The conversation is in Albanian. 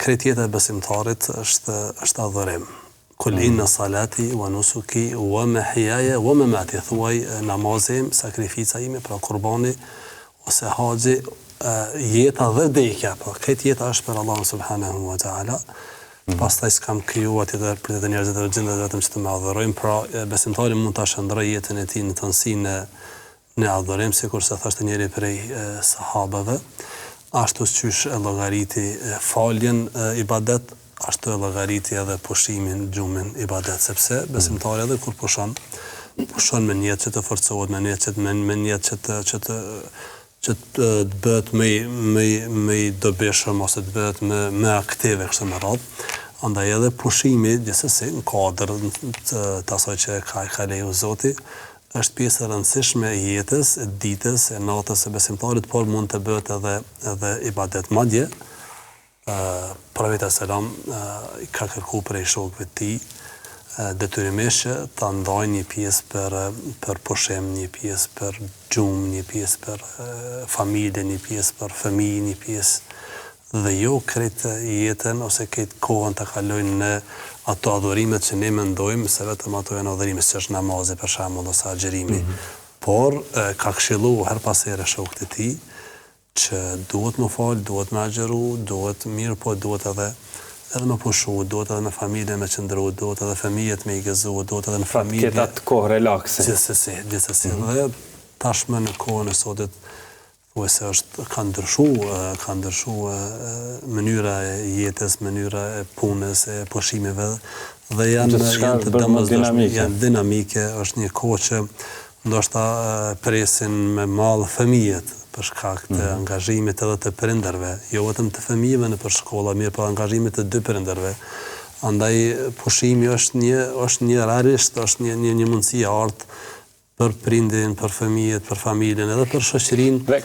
krejt jeta e besimtarit është adhurim. Kul inna salati wa nusuki wa mahyaya wa mamati, thuaj namazim, sakrifica ime, pra kurbani ose haxhi, jeta dhe vdekja, po këtë jeta është për Allahun subhanahu wa taala. Pastaj s'kam krijuar tjetër për të njerëzit e gjendë vetëm që të më adhurojnë, pra besimtari mund ta shndrojë jetën e tij në tënësinë në adhurim, sikurse thoshte njëri prej sahabeve, ashtu siç e llogariti faljen ibadet, ashtu e llogariti edhe pushimin, gjumin ibadet, sepse besimtari edhe kur pushon me niyet që të forcohet, me niyet që të bëhet më i dobishëm ose të bëhet më aktive kështu me radhë. Andaj edhe pushimi gjithsesi në kuadër të asaj që ka leju Zoti është pjesë e rëndësishme e jetës, e ditës, e natës së besimtarit, por mund të bëhet edhe ibadet. Madje Profeti selam ka kërkuar prej shokëve të tij detyrimisht që ta ndajnë një pjesë për pushim, një pjesë për gjumë, një pjesë për familje, një pjesë për fëmijë, një pjesë dhe jo krejt jetën ose krejt kohën të kalojnë në ato adhurimet që ne mendojmë se vetëm ato janë adhurime, si është namazi për shembull ose agjerimi. Por ka këshilluar her pas here shokët e tij që duhet më fal, duhet më agjeru, duhet mirë, po duhet edhe me pushu, duhet edhe me familje me qëndru, duhet edhe fëmijët me i gëzu, duhet edhe në familje. Këtë atë kohë relakse. Gjithsesi. Dhe tashmë në kohën e sotit, thuajse ka ndryshu mënyra e jetës, mënyra e punës, e pushimeve, dhe janë të domosdoshme, janë dinamike, është një kohë që ndoshta presin me mall fëmijët për shkak të angazhimit edhe të prindërve, jo vetëm të fëmijëve në për shkolla, mirë për angazhimit të dy prindërve. Andaj pushimi është një realisht, është një mundësi e artë për prindin, për fëmijët, për familjen, edhe për shoqërinë.